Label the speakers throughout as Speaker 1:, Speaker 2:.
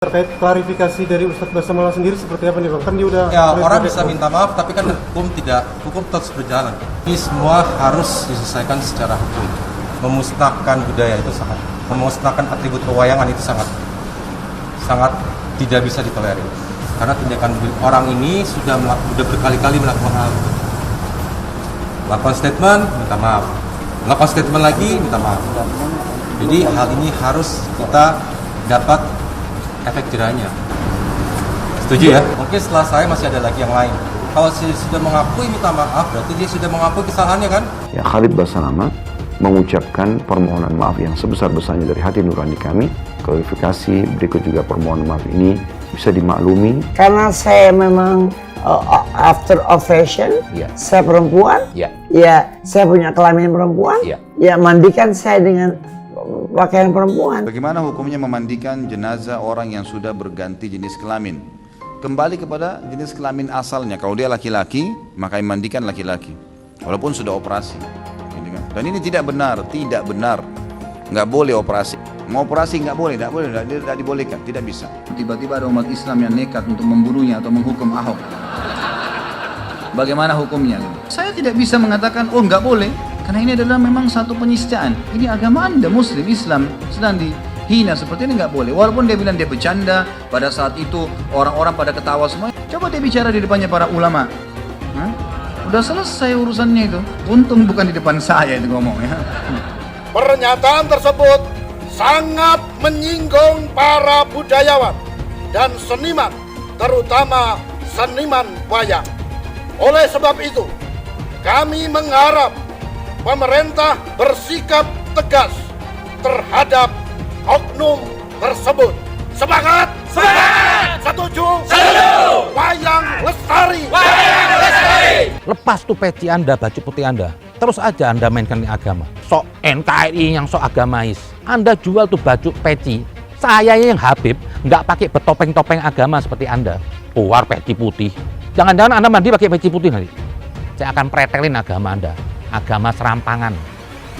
Speaker 1: Terkait klarifikasi dari Ustadz Basamulla sendiri seperti apa nih Bang? Kan dia udah
Speaker 2: ya orang bisa minta maaf tapi kan hukum terus berjalan. Ini semua harus diselesaikan secara hukum. Memusnahkan budaya itu memusnahkan atribut pewayangan itu sangat tidak bisa ditolerir. Karena tindakan orang ini sudah berkali-kali melakukan hal itu. Melakukan statement, minta maaf. Melakukan statement lagi, minta maaf. Jadi hal ini harus kita dapat efek jerahnya. Setuju ya? Mungkin setelah saya masih ada lagi yang lain. Kalau sudah mengakui minta maaf, berarti dia sudah mengakui kesalahannya kan?
Speaker 3: Ya, Khalid Basalamah mengucapkan permohonan maaf yang sebesar-besarnya dari hati nurani kami. Klarifikasi berikut juga permohonan maaf ini bisa dimaklumi.
Speaker 4: Karena saya memang after of fashion, saya perempuan, ya saya punya kelamin perempuan, ya mandikan saya dengan pakaian perempuan.
Speaker 5: Bagaimana hukumnya memandikan jenazah orang yang sudah berganti jenis kelamin? Kembali kepada jenis kelamin asalnya. Kalau dia laki-laki, maka mandikan laki-laki, walaupun sudah operasi. Dan ini tidak benar, nggak boleh operasi. Mau operasi nggak boleh, tidak dibolehkan, tidak bisa. Tiba-tiba ada umat Islam yang nekat untuk membunuhnya atau menghukum Ahok. Bagaimana hukumnya? Saya tidak bisa mengatakan, oh nggak boleh. Karena ini adalah memang satu penistaan. Ini agama Anda, Muslim, Islam, sedang dihina seperti ini nggak boleh. Walaupun dia bilang dia bercanda, pada saat itu orang-orang pada ketawa semua. Coba dia bicara di depannya para ulama. Udah selesai urusannya itu. Untung bukan di depan saya itu ngomong ya.
Speaker 6: Pernyataan tersebut sangat menyinggung para budayawan dan seniman, terutama seniman wayang. Oleh sebab itu, kami mengharap pemerintah bersikap tegas terhadap oknum tersebut. Semangat! Semangat! Setuju? Setuju! Wayang lestari! Wayang lestari!
Speaker 7: Lepas tuh peci Anda, baju putih Anda. Terus aja Anda mainkan agama. Sok NKRI yang sok agamais. Anda jual tuh baju peci. Saya yang Habib nggak pakai betopeng-topeng agama seperti Anda. Keluar peci putih. Jangan-jangan Anda mandi pakai peci putih nanti. Saya akan pretelin agama Anda. Agama serampangan.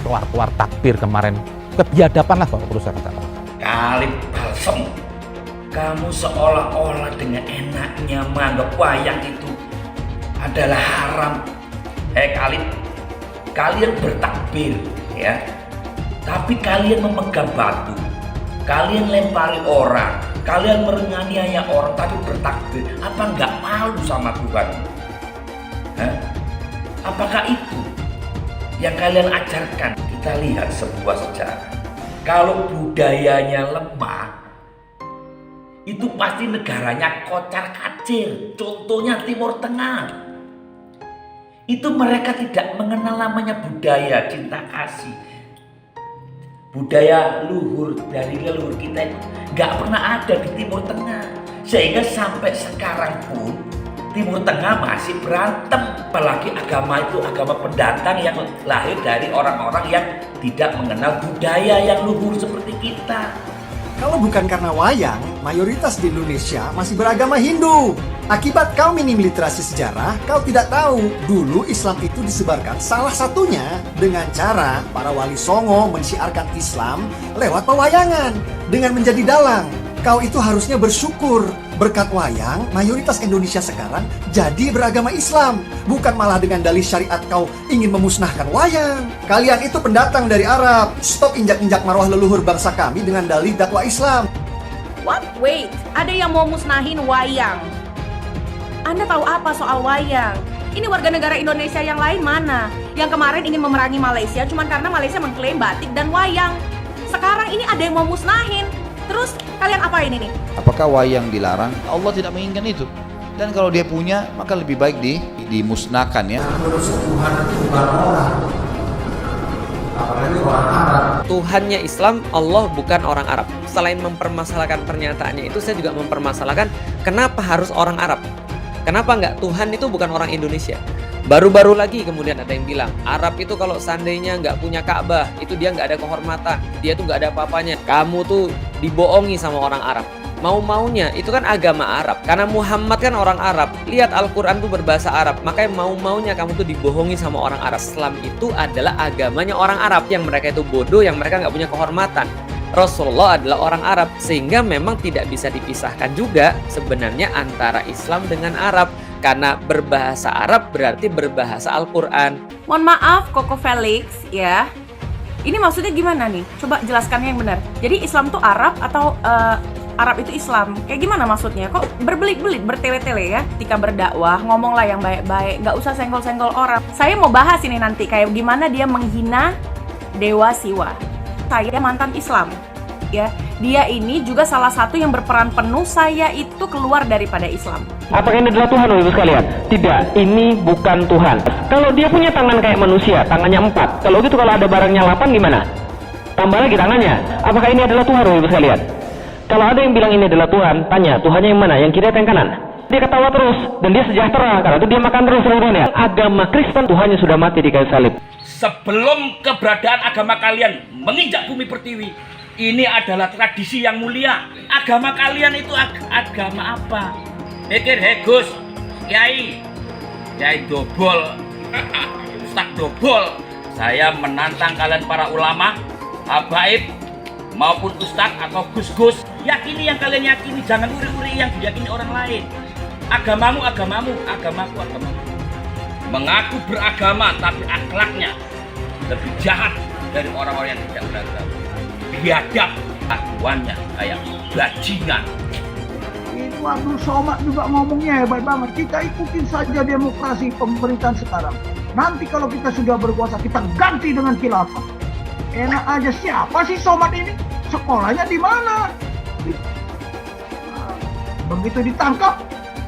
Speaker 7: Keluar-keluar takbir kemarin. Kebiadaban lah kalau perlu saya katakan.
Speaker 8: Khalid Balsam, kamu seolah-olah dengan enaknya menganggap wayang itu adalah haram. Khalid, kalian bertakbir ya, tapi kalian memegang batu, kalian lempari orang, kalian menganiaya orang tapi bertakbir. Apa nggak malu sama Tuhan? Apakah itu yang kalian ajarkan? Kita lihat sebuah sejarah. Kalau budayanya lemah, itu pasti negaranya kocar kacir. Contohnya Timur Tengah. Itu mereka tidak mengenal namanya budaya cinta kasih. Budaya luhur dari leluhur kita itu gak pernah ada di Timur Tengah. Sehingga sampai sekarang pun Timur Tengah masih berantem. Apalagi agama itu agama pendatang yang lahir dari orang-orang yang tidak mengenal budaya yang luhur seperti kita.
Speaker 9: Kalau bukan karena wayang, mayoritas di Indonesia masih beragama Hindu. Akibat kau minim literasi sejarah, kau tidak tahu dulu Islam itu disebarkan salah satunya dengan cara para wali songo mensiarkan Islam lewat pewayangan dengan menjadi dalang. Kau itu harusnya bersyukur. Berkat wayang, mayoritas Indonesia sekarang jadi beragama Islam. Bukan malah dengan dalih syariat kau ingin memusnahkan wayang. Kalian itu pendatang dari Arab. Stop injak-injak marwah leluhur bangsa kami dengan dalih dakwah Islam.
Speaker 10: What? Wait, ada yang mau musnahin wayang? Anda tahu apa soal wayang? Ini warga negara Indonesia yang lain mana? Yang kemarin ingin memerangi Malaysia cuma karena Malaysia mengklaim batik dan wayang. Sekarang ini ada yang mau musnahin. Terus kalian apain ini?
Speaker 5: Apakah wayang dilarang? Allah tidak menginginkan itu. Dan kalau dia punya, maka lebih baik dimusnahkan ya.
Speaker 11: Tuhannya Islam, Allah bukan orang Arab. Selain mempermasalahkan pernyataannya itu, saya juga mempermasalahkan kenapa harus orang Arab. Kenapa nggak Tuhan itu bukan orang Indonesia? Baru-baru lagi kemudian ada yang bilang Arab itu kalau seandainya nggak punya Ka'bah, itu dia nggak ada kehormatan, dia tuh nggak ada apa-apanya. Kamu tuh dibohongi sama orang Arab. Mau-maunya itu kan agama Arab. Karena Muhammad kan orang Arab. Lihat Al-Quran tuh berbahasa Arab. Makanya mau-maunya kamu tuh dibohongi sama orang Arab. Islam itu adalah agamanya orang Arab. Yang mereka itu bodoh, yang mereka nggak punya kehormatan. Rasulullah adalah orang Arab, sehingga memang tidak bisa dipisahkan juga sebenarnya antara Islam dengan Arab, karena berbahasa Arab berarti berbahasa Al-Quran.
Speaker 10: Mohon maaf Koko Felix ya, ini maksudnya gimana nih? Coba jelaskan yang benar. Jadi Islam tuh Arab atau Arab itu Islam? Kayak gimana maksudnya? Kok berbelit-belit, bertele-tele ya? Ketika berdakwah, ngomonglah yang baik-baik, nggak usah senggol-senggol orang. Saya mau bahas ini nanti, kayak gimana dia menghina Dewa Siwa. Saya mantan Islam, ya. Dia ini juga salah satu yang berperan penuh saya itu keluar daripada Islam.
Speaker 12: Apakah ini adalah Tuhan, Ibu sekalian? Tidak, ini bukan Tuhan. Kalau dia punya tangan kayak manusia, tangannya 4. Kalau gitu kalau ada barangnya 8 gimana? Tambah lagi tangannya. Apakah ini adalah Tuhan, Ibu sekalian? Kalau ada yang bilang ini adalah Tuhan, tanya Tuhannya yang mana? Yang kiri atau yang kanan? Dia ketawa terus dan dia sejahtera karena itu dia makan terus seluruhnya. Agama Kristen Tuhannya sudah mati di kayu salib.
Speaker 8: Sebelum keberadaan agama kalian menginjak bumi pertiwi, ini adalah tradisi yang mulia. Agama kalian itu agama apa? Mikir, hei Gus, Kiai dobol, Ustaz dobol. Saya menantang kalian para ulama, habaib, maupun Ustaz atau Gus-Gus. Yakini yang kalian yakini, jangan uri-uri yang diyakini orang lain. Agamamu, agamamu, agamaku, agamaku. Mengaku beragama tapi akhlaknya lebih jahat dari orang-orang yang tidak beragama. Biadab, akuannya kayak bajingan.
Speaker 13: Itu Abdul Somad juga ngomongnya hebat banget. Kita ikutin saja demokrasi pemerintahan sekarang. Nanti kalau kita sudah berkuasa, kita ganti dengan khilafah. Enak aja, siapa sih Somad ini? Sekolahnya di mana? Begitu ditangkap,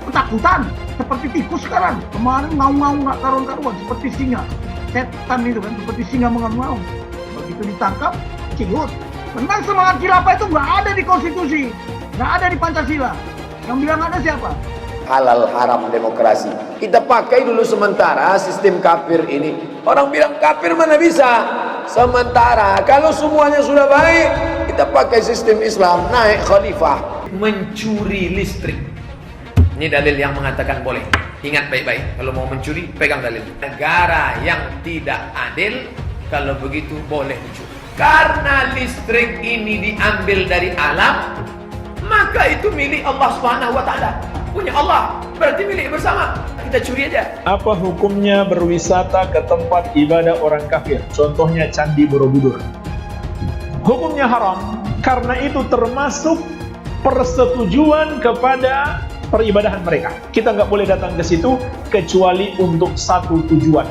Speaker 13: ketakutan. Seperti tikus sekarang. Kemarin ngau-ngau nggak karuan-karuan, seperti singa. Setan itu kan, seperti singa mengaum-ngaum. Begitu ditangkap, ciut. Memang semangat khilafah itu nggak ada di konstitusi, nggak ada di Pancasila. Yang bilang ada siapa?
Speaker 14: Halal haram demokrasi. Kita pakai dulu sementara sistem kafir ini. Orang bilang kafir mana bisa? Sementara kalau semuanya sudah baik, kita pakai sistem Islam, naik khalifah.
Speaker 15: Mencuri listrik. Ini dalil yang mengatakan boleh. Ingat baik-baik, kalau mau mencuri, pegang dalil. Negara yang tidak adil, kalau begitu boleh mencuri. Karena listrik ini diambil dari alam, maka itu milik Allah Subhanahu wa Ta'ala. Punya Allah, berarti milik bersama. Kita curi aja.
Speaker 16: Apa hukumnya berwisata ke tempat ibadah orang kafir? Contohnya Candi Borobudur. Hukumnya haram, karena itu termasuk persetujuan kepada peribadahan mereka. Kita nggak boleh datang ke situ kecuali untuk satu tujuan.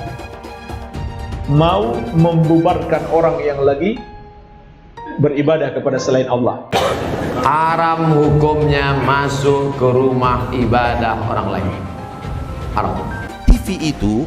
Speaker 16: Mau membubarkan orang yang lagi beribadah kepada selain Allah.
Speaker 15: Haram hukumnya masuk ke rumah ibadah orang lain. Haram.
Speaker 17: TV itu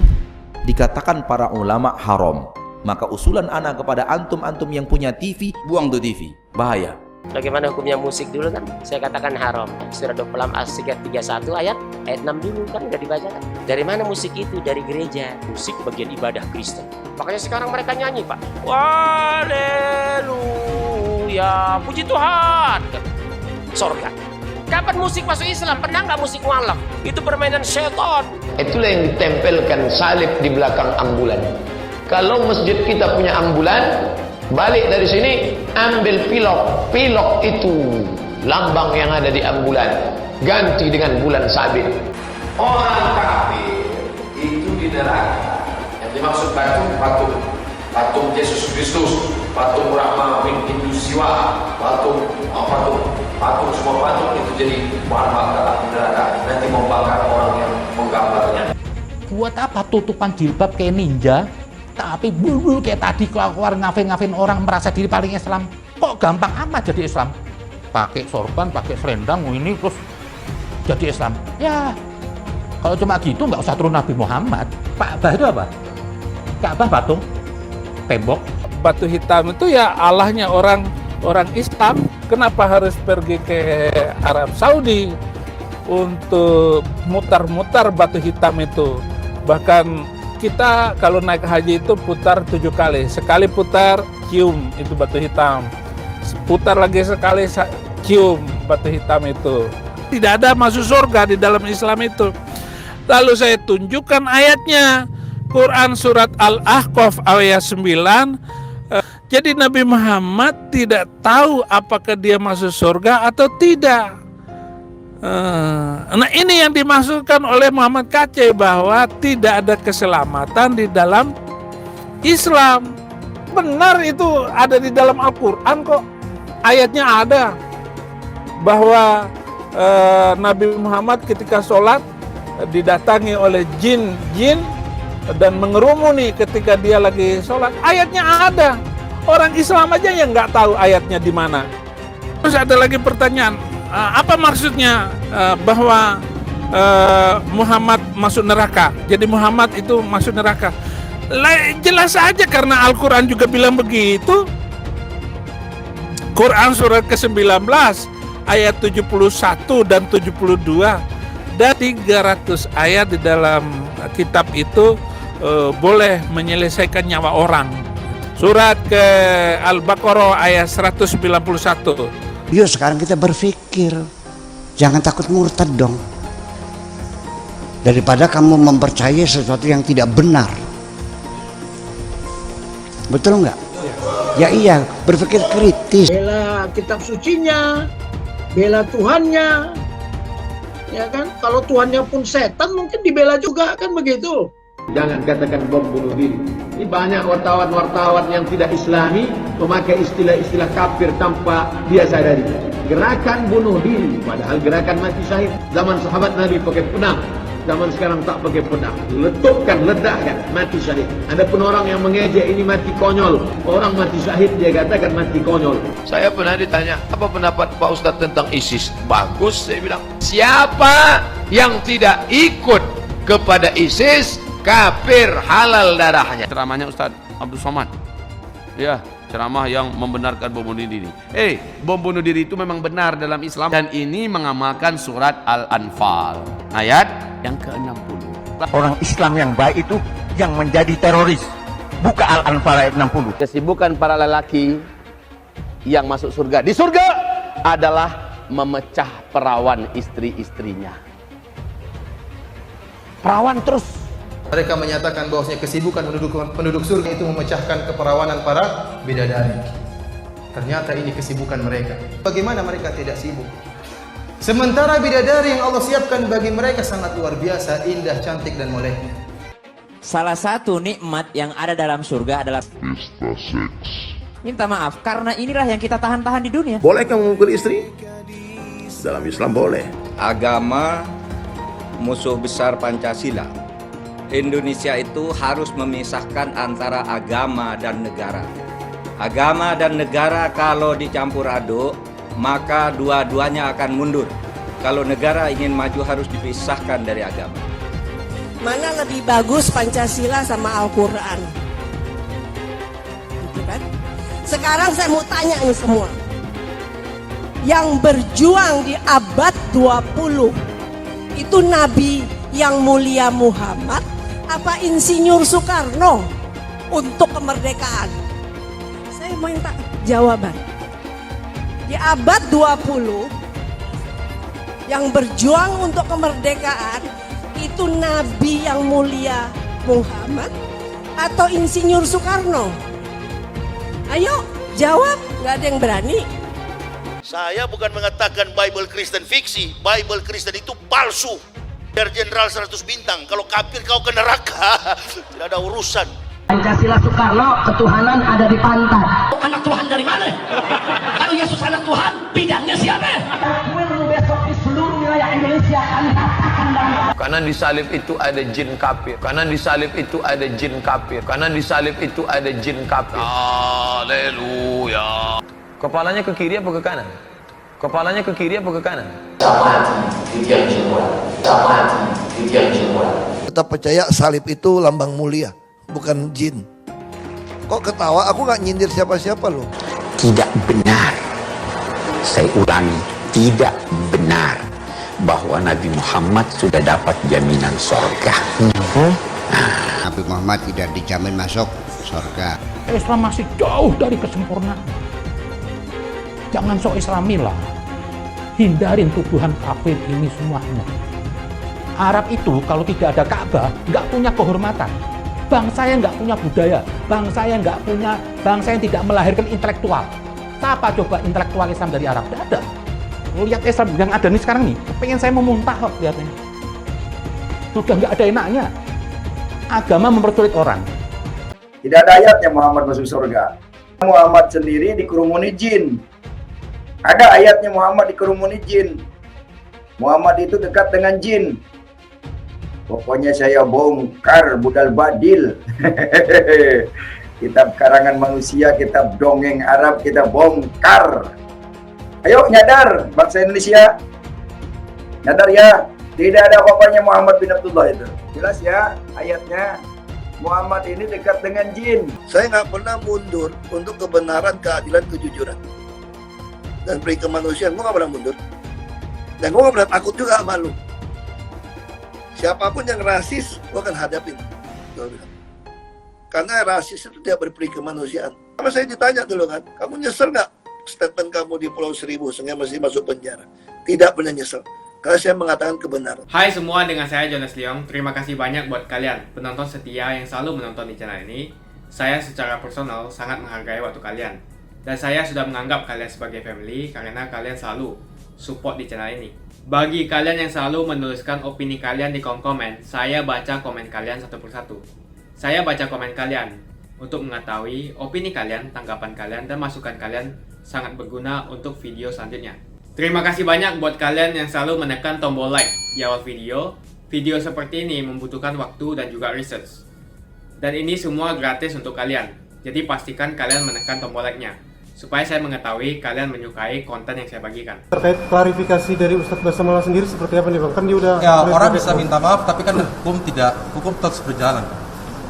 Speaker 17: dikatakan para ulama haram. Maka usulan anak kepada antum-antum yang punya TV, buang tuh TV. Bahaya.
Speaker 18: Bagaimana hukumnya musik dulu kan? Saya katakan haram. Surah 26 As-Sigat 31 ayat 6 dulu kan udah dibacakan. Dari mana musik itu? Dari gereja. Musik bagian ibadah Kristen. Makanya sekarang mereka nyanyi, Pak. Haleluya, puji Tuhan. Sorga. Kapan musik masuk Islam? Pernah nggak musik mualaf? Itu permainan setan.
Speaker 14: Itulah yang ditempelkan salib di belakang ambulan. Kalau masjid kita punya ambulan, balik dari sini, ambil pilok. Pilok itu lambang yang ada di ambulan. Ganti dengan bulan sabit. Orang kafir itu di neraka. Yang dimaksud patung Yesus Kristus, patung Brahma, Hindu Siwa, patung semua patung itu jadi bahan bakar di neraka. Nanti membakar orang yang menggambarnya.
Speaker 7: Buat apa tutupan jilbab kayak ninja? Tapi bulu kayak tadi keluar ngafin orang merasa diri paling Islam. Kok gampang amat jadi Islam? Pakai sorban, pakai selendang, ini terus jadi Islam. Ya, kalau cuma gitu nggak usah turun Nabi Muhammad. Ka'bah itu apa? Ka'bah patung, tembok.
Speaker 19: Batu hitam itu ya Allahnya orang Islam. Kenapa harus pergi ke Arab Saudi untuk mutar-mutar batu hitam itu? Bahkan kita kalau naik haji itu putar 7 kali. Sekali putar, cium itu batu hitam. Putar lagi sekali, cium batu hitam itu. Tidak ada masuk surga di dalam Islam itu. Lalu saya tunjukkan ayatnya. Quran surat Al-Ahqaf ayat 9. Jadi Nabi Muhammad tidak tahu apakah dia masuk surga atau tidak. Nah ini yang dimaksudkan oleh Muhammad Kacai, bahwa tidak ada keselamatan di dalam Islam. Benar, itu ada di dalam Al-Quran kok. Ayatnya ada bahwa Nabi Muhammad ketika sholat didatangi oleh jin dan mengerumuni ketika dia lagi sholat. Ayatnya ada. Orang Islam aja yang nggak tahu ayatnya di mana. Terus ada lagi pertanyaan, apa maksudnya bahwa Muhammad masuk neraka? Jadi Muhammad itu masuk neraka. Jelas saja karena Al-Quran juga bilang begitu. Quran surat ke-19 ayat 71 dan 72 dan 300 ayat di dalam kitab itu boleh menyelesaikan nyawa orang. Surat ke Al-Baqarah ayat 191.
Speaker 20: Yuk sekarang kita berpikir, jangan takut murtad dong. Daripada kamu mempercayai sesuatu yang tidak benar. Betul nggak? Ya iya, berpikir kritis.
Speaker 13: Bela kitab sucinya, bela Tuhannya, ya kan? Kalau Tuhannya pun setan mungkin dibela juga, kan begitu?
Speaker 14: Jangan katakan bom bunuh diri. Ini banyak wartawan-wartawan yang tidak islami memakai istilah-istilah kafir tanpa dia sadari. Gerakan bunuh diri, padahal gerakan mati syahid. Zaman sahabat Nabi pakai pedang, zaman sekarang tak pakai pedang. Letupkan, ledakkan, mati syahid. Ada pun orang yang mengejek ini mati konyol. Orang mati syahid dia katakan mati konyol. Saya pernah ditanya, apa pendapat Pak Ustadz tentang ISIS? Bagus, saya bilang. Siapa yang tidak ikut kepada ISIS, kafir, halal darahnya.
Speaker 21: Ceramahnya Ustadz Abdul Somad, ya, ceramah yang membenarkan bom bunuh diri. Bom bunuh diri itu memang benar dalam Islam, dan ini mengamalkan surat Al-Anfal ayat yang ke-60.
Speaker 22: Orang Islam yang baik itu yang menjadi teroris. Buka Al-Anfal ayat 60.
Speaker 23: Kesibukan para lelaki yang masuk surga di surga adalah memecah perawan istri-istrinya. Perawan terus.
Speaker 24: Mereka menyatakan bahwasanya kesibukan penduduk surga itu memecahkan keperawanan para bidadari. Ternyata ini kesibukan mereka. Bagaimana mereka tidak sibuk? Sementara bidadari yang Allah siapkan bagi mereka sangat luar biasa, indah, cantik dan moleknya.
Speaker 25: Salah satu nikmat yang ada dalam surga adalah pesta seks. Minta maaf, karena inilah yang kita tahan-tahan di dunia.
Speaker 24: Bolehkah memukul istri? Dalam Islam boleh.
Speaker 26: Agama musuh besar Pancasila. Indonesia itu harus memisahkan antara agama dan negara. Agama dan negara kalau dicampur aduk, maka dua-duanya akan mundur. Kalau negara ingin maju harus dipisahkan dari agama.
Speaker 27: Mana lebih bagus Pancasila sama Al-Quran? Gitu kan? Sekarang saya mau tanya nih semua. Yang berjuang di abad 20 itu Nabi yang mulia Muhammad apa Insinyur Soekarno untuk kemerdekaan? Saya minta jawaban. Di abad 20 yang berjuang untuk kemerdekaan itu Nabi yang mulia Muhammad atau Insinyur Soekarno? Ayo jawab, nggak ada yang berani.
Speaker 28: Saya bukan mengatakan Bible Kristen fiksi, Bible Kristen itu palsu. Biar jenderal 100 bintang, kalau kafir kau ke neraka, tidak ada urusan.
Speaker 27: Pancasila Soekarno, ketuhanan ada di pantat.
Speaker 28: Anak Tuhan dari mana? Kalau Yesus anak Tuhan, bidangnya siapa?
Speaker 27: Besok di seluruh wilayah Indonesia akan katakan dalam.
Speaker 14: Kanan di salib itu ada jin kafir. Kanan di salib itu ada jin kafir. Kanan di salib itu ada jin kafir. Haleluya. Kepalanya ke kiri apa ke kanan? Kepalanya ke kiri apa ke kanan?
Speaker 29: Tetap percaya salib itu lambang mulia, bukan jin. Kok ketawa? Aku nggak nyindir siapa-siapa loh.
Speaker 30: Tidak benar. Saya ulangi, tidak benar bahwa Nabi Muhammad sudah dapat jaminan surga.
Speaker 31: Nabi Muhammad tidak dijamin masuk surga.
Speaker 7: Islam masih jauh dari kesempurnaan. Jangan sok Islami lah. Hindarin tuduhan kafir ini semuanya. Arab itu kalau tidak ada Ka'bah nggak punya kehormatan. bangsa yang nggak punya budaya, bangsa yang tidak melahirkan intelektual. Siapa coba intelektual Islam dari Arab? Tidak ada. Lihat Islam yang ada nih sekarang nih, pengen saya memuntah kok lihatnya. Sudah nggak ada enaknya. Agama mempersulit orang.
Speaker 1: Tidak ada ayatnya Muhammad masuk surga. Muhammad sendiri dikerumuni jin. Ada ayatnya Muhammad dikerumuni jin. Muhammad itu dekat dengan jin. Pokoknya saya bongkar budal badil. Kitab karangan manusia, kitab dongeng Arab kita bongkar. Ayo nyadar bangsa Indonesia. Nyadar ya, tidak ada apa-apanya Muhammad bin Abdullah itu. Jelas ya ayatnya. Muhammad ini dekat dengan jin.
Speaker 29: Saya nggak pernah mundur untuk kebenaran, keadilan, kejujuran dan peri kemanusiaan. Gue nggak pernah mundur. Dan gue nggak pernah takut juga sama lu. Siapapun yang rasis, gue akan hadapin. Karena rasis itu tidak berperi kemanusiaan. Sama saya ditanya dulu kan, kamu nyesel nggak statement kamu di Pulau Seribu sehingga masih masuk penjara? Tidak pernah nyesel. Karena saya mengatakan kebenaran.
Speaker 2: Hai semua, dengan saya Jonas Leong. Terima kasih banyak buat kalian, penonton setia yang selalu menonton di channel ini. Saya secara personal sangat menghargai waktu kalian. Dan saya sudah menganggap kalian sebagai family karena kalian selalu support di channel ini. Bagi kalian yang selalu menuliskan opini kalian di kolom komen, saya baca komen kalian satu persatu. Saya baca komen kalian untuk mengetahui opini kalian, tanggapan kalian, dan masukan kalian sangat berguna untuk video selanjutnya. Terima kasih banyak buat kalian yang selalu menekan tombol like di awal video. Video seperti ini membutuhkan waktu dan juga research. Dan ini semua gratis untuk kalian. Jadi pastikan kalian menekan tombol like-nya, supaya saya mengetahui kalian menyukai konten yang saya bagikan.
Speaker 3: Terkait klarifikasi dari Ustadz Basamala sendiri seperti apa nih Bang? Kan dia udah...
Speaker 4: Ya, orang bisa minta maaf, tapi kan hukum terus berjalan.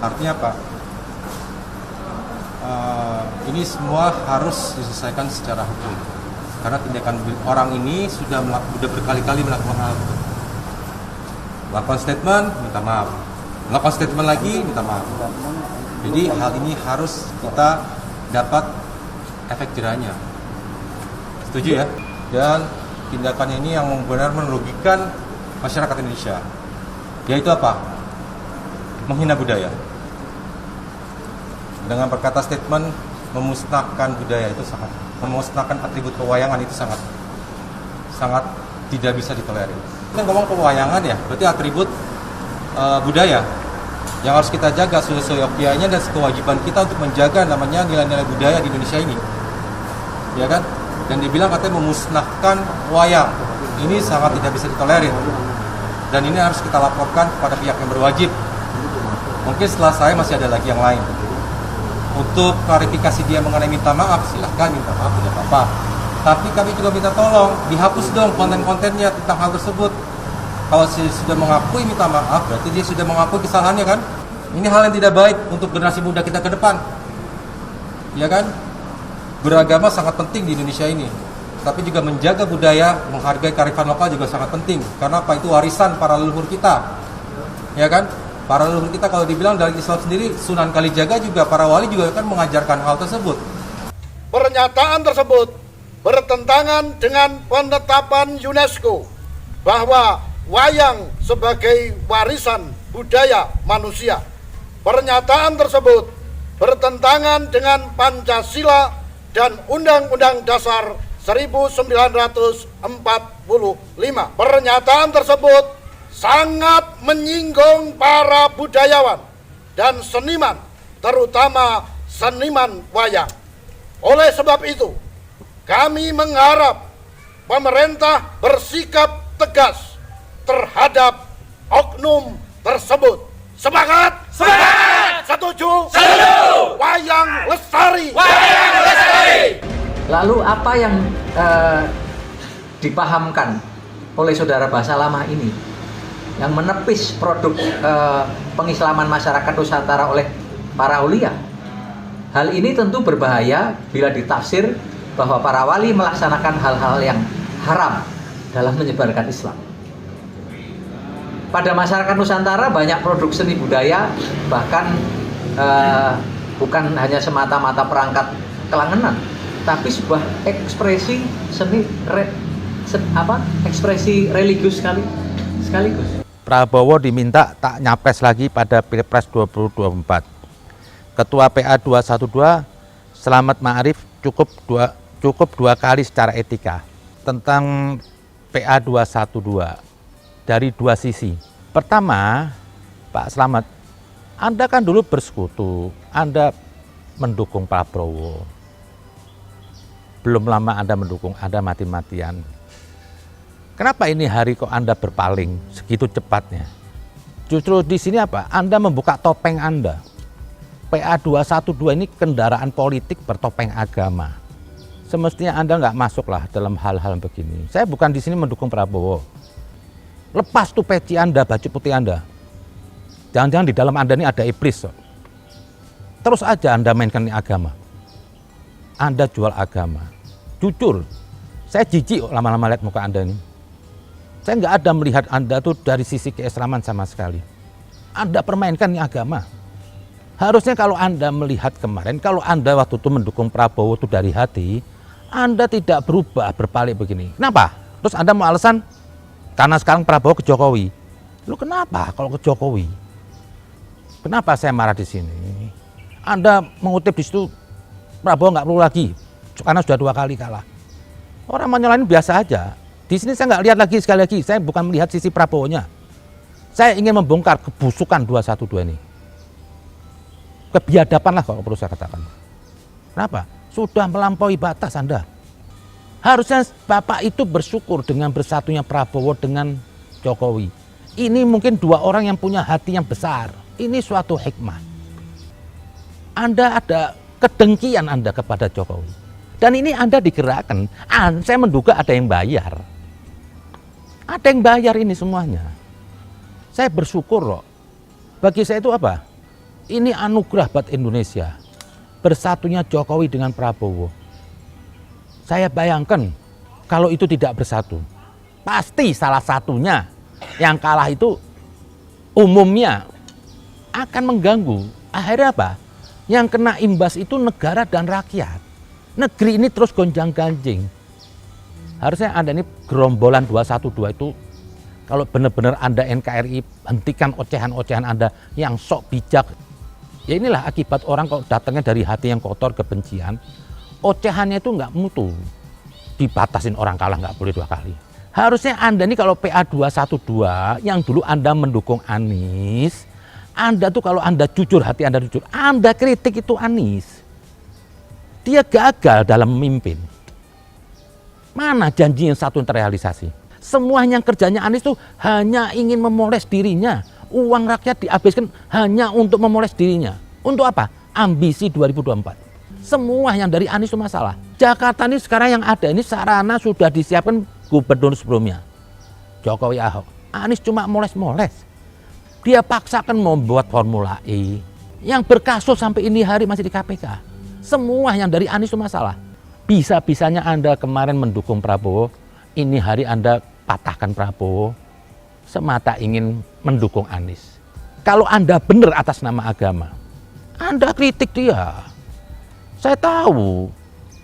Speaker 4: Artinya apa? Ini semua harus diselesaikan secara hukum. Karena tindakan orang ini sudah berkali-kali melakukan hal itu. Melakukan statement, minta maaf. Melakukan statement lagi, minta maaf. Jadi hal ini harus kita dapat efek jerahnya. Setuju ya? Dan tindakan ini yang benar merugikan masyarakat Indonesia. Yaitu apa? Menghina budaya. Dengan berkata statement memusnahkan budaya itu sangat, memusnahkan atribut pewayangan itu sangat tidak bisa ditolerir. Kita ngomong pewayangan ya, berarti atribut budaya yang harus kita jaga seyogyanya dan kewajiban kita untuk menjaga namanya nilai-nilai budaya di Indonesia ini, ya kan? Dan dibilang katanya memusnahkan wayang, ini sangat tidak bisa ditolerir. Dan ini harus kita laporkan kepada pihak yang berwajib. Mungkin setelah saya masih ada lagi yang lain. Untuk klarifikasi dia mengenai minta maaf, silahkan minta maaf, tidak apa-apa. Tapi kami juga minta tolong, dihapus dong konten-kontennya tentang hal tersebut. Kalau sudah mengakui minta maaf, berarti dia sudah mengakui kesalahannya kan? Ini hal yang tidak baik untuk generasi muda kita ke depan. Ya kan? Beragama sangat penting di Indonesia ini. Tapi juga menjaga budaya, menghargai kearifan lokal juga sangat penting. Karena apa? Itu warisan para leluhur kita. Ya kan? Para leluhur kita kalau dibilang dari Islam sendiri, Sunan Kalijaga juga, para wali juga kan mengajarkan hal tersebut.
Speaker 5: Pernyataan tersebut bertentangan dengan penetapan UNESCO bahwa wayang sebagai warisan budaya manusia. Pernyataan tersebut bertentangan dengan Pancasila dan Undang-Undang Dasar 1945. Pernyataan tersebut sangat menyinggung para budayawan dan seniman, terutama seniman wayang. Oleh sebab itu, kami mengharap pemerintah bersikap tegas terhadap oknum tersebut. Semangat! Semangat! Setuju? Setuju! Wayang lestari! Wayang lestari!
Speaker 6: Lalu apa yang dipahamkan oleh saudara Basalamah ini yang menepis produk pengislaman masyarakat Nusantara oleh para aulia? Hal ini tentu berbahaya bila ditafsir bahwa para wali melaksanakan hal-hal yang haram dalam menyebarkan Islam. Pada masyarakat Nusantara banyak produk seni budaya, bahkan bukan hanya semata-mata perangkat kelangenan, tapi sebuah ekspresi seni ekspresi religius sekaligus.
Speaker 7: Prabowo diminta tak nyapres lagi pada Pilpres 2024. Ketua PA 212 Selamat Ma'arif cukup dua kali secara etika tentang PA 212 dari dua sisi. Pertama, Pak Selamat, Anda kan dulu bersekutu, Anda mendukung Prabowo. Belum lama Anda mendukung, Anda mati-matian. Kenapa ini hari kok Anda berpaling segitu cepatnya? Justru di sini apa? Anda membuka topeng Anda. PA 212 ini kendaraan politik bertopeng agama. Semestinya Anda nggak masuklah dalam hal-hal begini. Saya bukan di sini mendukung Prabowo. Lepas tuh peci Anda, baju putih Anda. Jangan-jangan di dalam Anda ini ada iblis. Terus aja Anda mainkan ini agama. Anda jual agama. Jujur, saya jijik lama-lama lihat muka Anda ini. Saya nggak ada melihat Anda tuh dari sisi keislaman sama sekali. Anda permainkan ini agama. Harusnya kalau Anda melihat kemarin, kalau Anda waktu itu mendukung Prabowo itu dari hati, Anda tidak berubah berpaling begini. Kenapa? Terus Anda mau alasan? Karena sekarang Prabowo ke Jokowi. Lu kenapa kalau ke Jokowi? Kenapa saya marah di sini? Anda mengutip di situ Prabowo nggak perlu lagi karena sudah 2 kali kalah. Orang menyalahin biasa aja. Di sini saya nggak lihat lagi, sekali lagi, saya bukan melihat sisi Prabowo-nya. Saya ingin membongkar kebusukan 212 ini. Kebiadaban lah kalau perlu saya katakan. Kenapa? Sudah melampaui batas Anda. Harusnya Bapak itu bersyukur dengan bersatunya Prabowo dengan Jokowi. Ini mungkin 2 orang yang punya hati yang besar. Ini suatu hikmah. Anda ada kedengkian Anda kepada Jokowi. Dan ini Anda digerakkan. Saya menduga ada yang bayar. Ada yang bayar ini semuanya. Saya bersyukur loh. Bagi saya itu apa? Ini anugerah buat Indonesia. Bersatunya Jokowi dengan Prabowo. Saya bayangkan kalau itu tidak bersatu. Pasti salah satunya yang kalah itu umumnya akan mengganggu. Akhirnya apa? Yang kena imbas itu negara dan rakyat. Negeri ini terus gonjang-ganjing. Harusnya Anda ini gerombolan 212 itu kalau benar-benar Anda NKRI hentikan ocehan-ocehan Anda yang sok bijak. Ya inilah akibat orang kok datangnya dari hati yang kotor, kebencian. Ocehannya itu nggak mutu. Dibatasin orang kalah nggak boleh 2 kali. Harusnya Anda ini kalau PA 212 yang dulu Anda mendukung Anies, Anda tuh kalau Anda jujur, hati Anda jujur, Anda kritik itu Anies. Dia gagal dalam memimpin. Mana janji yang satu yang terrealisasi? Semua yang kerjanya Anies itu hanya ingin memoles dirinya. Uang rakyat dihabiskan hanya untuk memoles dirinya. Untuk apa? Ambisi 2024. Semua yang dari Anies itu masalah. Jakarta ini sekarang yang ada ini sarana sudah disiapkan gubernur sebelumnya. Jokowi, Ahok. Anies cuma moles-moles. Dia paksakan membuat Formula E. Yang berkasus sampai ini hari masih di KPK. Semua yang dari Anies itu masalah. Bisa-bisanya Anda kemarin mendukung Prabowo, ini hari Anda patahkan Prabowo, semata ingin mendukung Anies. Kalau Anda benar atas nama agama, Anda kritik dia. Saya tahu,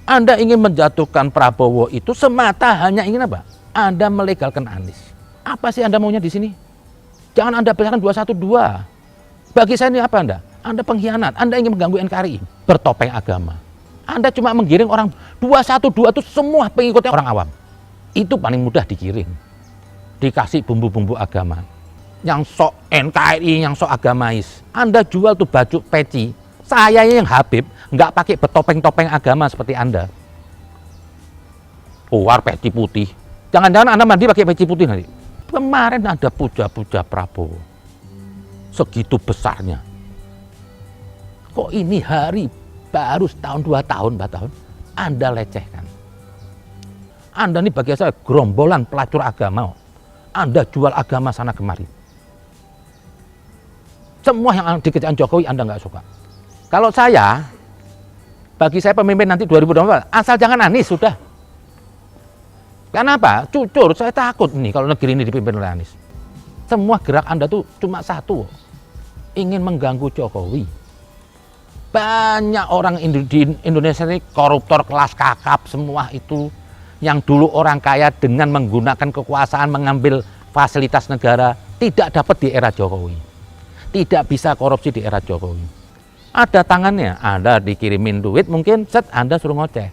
Speaker 7: Anda ingin menjatuhkan Prabowo itu semata hanya ingin apa? Anda melegalkan Anies. Apa sih Anda maunya di sini? Jangan Anda belakan 212. Bagi saya ini apa Anda? Anda pengkhianat, Anda ingin mengganggu NKRI, bertopeng agama. Anda cuma menggiring orang 212 itu semua pengikutnya orang awam. Itu paling mudah digiring. Dikasih bumbu-bumbu agama. Yang sok NKRI, yang sok agamais. Anda jual tuh baju peci. Saya yang Habib nggak pakai bertopeng-topeng agama seperti Anda. Keluar peci putih. Jangan-jangan Anda mandi pakai peci putih nanti. Kemarin ada puja-puja Prabowo. Segitu besarnya. Kok ini hari baru setahun 2 tahun, 4 tahun, Anda lecehkan. Anda ini bagi saya gerombolan pelacur agama. Anda jual agama sana kemari. Semua yang dikerjakan Jokowi Anda nggak suka. Kalau saya, bagi saya pemimpin nanti 2024, asal jangan Anies sudah. Kenapa? Jujur, saya takut nih kalau negeri ini dipimpin oleh Anies. Semua gerak Anda tuh cuma satu, ingin mengganggu Jokowi. Banyak orang di Indonesia ini koruptor kelas kakap semua itu. Yang dulu orang kaya dengan menggunakan kekuasaan mengambil fasilitas negara Tidak dapat di era Jokowi. Tidak bisa korupsi di era Jokowi. Ada tangannya, Anda dikirimin duit mungkin, Anda suruh ngoceh.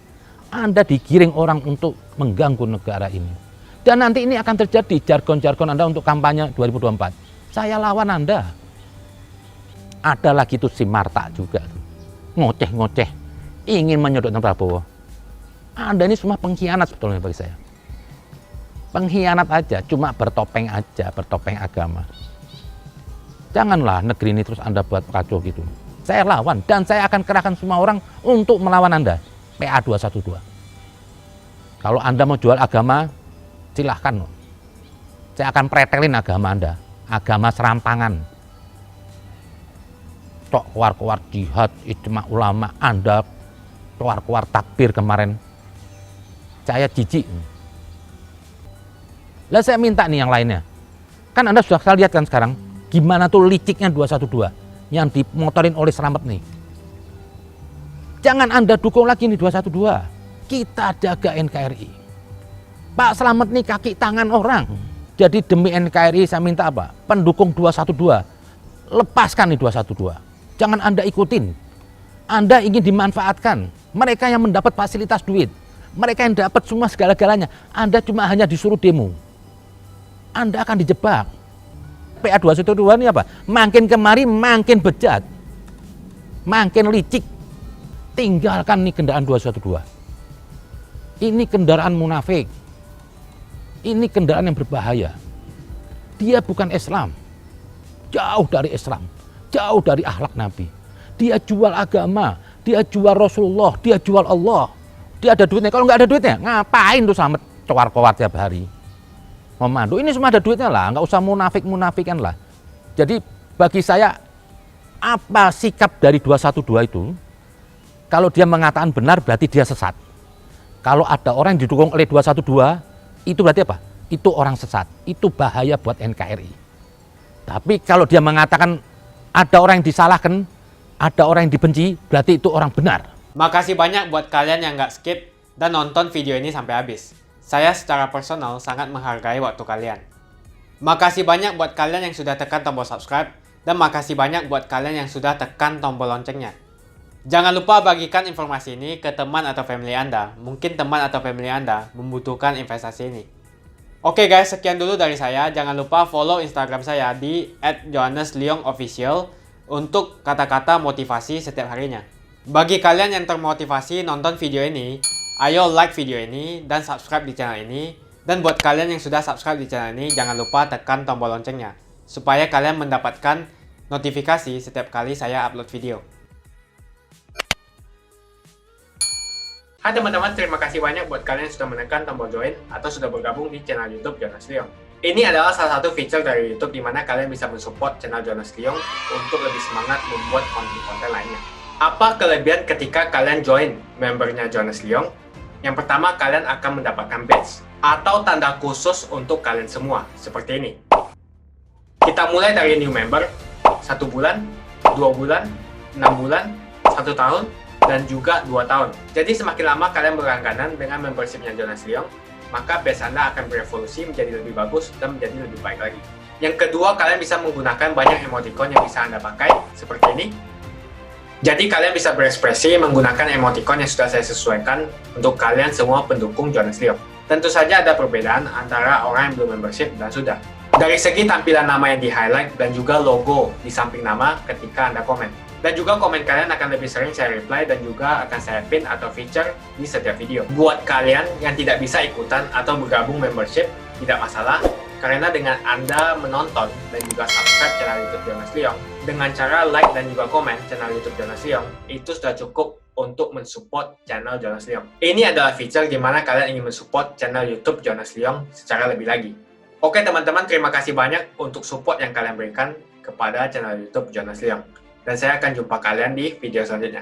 Speaker 7: Anda digiring orang untuk mengganggu negara ini. Dan nanti ini akan terjadi jargon-jargon Anda untuk kampanye 2024. Saya lawan Anda. Ada lagi tuh si Marta juga. Ngoceh-ngoceh. Ingin menyudutkan Prabowo. Anda ini semua pengkhianat sebetulnya bagi saya. Pengkhianat aja, cuma bertopeng aja, bertopeng agama. Janganlah negeri ini terus Anda buat kacau gitu. Saya lawan dan saya akan kerahkan semua orang untuk melawan Anda. PA 212. Kalau Anda mau jual agama, silahkan. Saya akan pretelin agama Anda. Agama serampangan. Tok keluar-keluar jihad, ijma ulama, Anda keluar-keluar takbir kemarin. Saya jijik. Lah saya minta nih yang lainnya. Kan Anda sudah lihat kan sekarang gimana tuh liciknya 212 yang dimotorin oleh Slamet nih. Jangan Anda dukung lagi nih 212. Kita jaga NKRI. Pak Slamet nih kaki tangan orang. Jadi demi NKRI saya minta apa? Pendukung 212. Lepaskan nih 212. Jangan Anda ikutin. Anda ingin dimanfaatkan. Mereka yang mendapat fasilitas duit. Mereka yang dapat semua segala-galanya. Anda cuma hanya disuruh demo. Anda akan dijebak. PA 212 ini apa? Makin kemari makin bejat. Makin licik. Tinggalkan nih kendaraan 212. Ini kendaraan munafik. Ini kendaraan yang berbahaya. Dia bukan Islam. Jauh dari Islam. Jauh dari akhlak Nabi. Dia jual agama. Dia jual Rasulullah. Dia jual Allah. Dia ada duitnya. Kalau nggak ada duitnya, ngapain tuh Slamet kewar-kewar tiap hari? Memandu, ini semua ada duitnya lah, nggak usah munafik-munafikan lah. Jadi bagi saya, apa sikap dari 212 itu, kalau dia mengatakan benar berarti dia sesat. Kalau ada orang yang didukung oleh 212, itu berarti apa? Itu orang sesat, itu bahaya buat NKRI. Tapi kalau dia mengatakan ada orang yang disalahkan, ada orang yang dibenci, berarti itu orang benar.
Speaker 2: Makasih banyak buat kalian yang nggak skip dan nonton video ini sampai habis. Saya secara personal sangat menghargai waktu kalian. Makasih banyak buat kalian yang sudah tekan tombol subscribe, dan makasih banyak buat kalian yang sudah tekan tombol loncengnya. Jangan lupa bagikan informasi ini ke teman atau family Anda. Mungkin teman atau family Anda membutuhkan investasi ini. Oke guys, sekian dulu dari saya. Jangan lupa follow Instagram saya di @johannesleongofficial untuk kata-kata motivasi setiap harinya. Bagi kalian yang termotivasi nonton video ini, ayo like video ini dan subscribe di channel ini. Dan buat kalian yang sudah subscribe di channel ini, jangan lupa tekan tombol loncengnya supaya kalian mendapatkan notifikasi setiap kali saya upload video. Hai teman-teman, terima kasih banyak buat kalian yang sudah menekan tombol join atau sudah bergabung di channel YouTube Jonas Leong. Ini adalah salah satu feature dari YouTube di mana kalian bisa mensupport channel Jonas Leong untuk lebih semangat membuat konten-konten lainnya. Apa kelebihan ketika kalian join membernya Jonas Leong? Yang pertama, kalian akan mendapatkan badge atau tanda khusus untuk kalian semua, seperti ini. Kita mulai dari new member, 1 bulan, 2 bulan, 6 bulan, 1 tahun, dan juga 2 tahun. Jadi semakin lama kalian berlangganan dengan membershipnya Jonas Leong, maka badge Anda akan berevolusi menjadi lebih bagus dan menjadi lebih baik lagi. Yang kedua, kalian bisa menggunakan banyak emoticon yang bisa Anda pakai, seperti ini. Jadi kalian bisa berekspresi menggunakan emoticon yang sudah saya sesuaikan untuk kalian semua pendukung Jonas Leong. Tentu saja ada perbedaan antara orang yang belum membership dan sudah. Dari segi tampilan nama yang di-highlight dan juga logo di samping nama ketika Anda komen. Dan juga komen kalian akan lebih sering saya reply dan juga akan saya pin atau feature di setiap video. Buat kalian yang tidak bisa ikutan atau bergabung membership, tidak masalah. Karena dengan Anda menonton dan juga subscribe channel YouTube Jonas Leong, dengan cara like dan juga komen channel YouTube Jonas Leong, itu sudah cukup untuk mensupport channel Jonas Leong. Ini adalah feature di mana kalian ingin mensupport channel YouTube Jonas Leong secara lebih lagi. Oke teman-teman, terima kasih banyak untuk support yang kalian berikan kepada channel YouTube Jonas Leong. Dan saya akan jumpa kalian di video selanjutnya.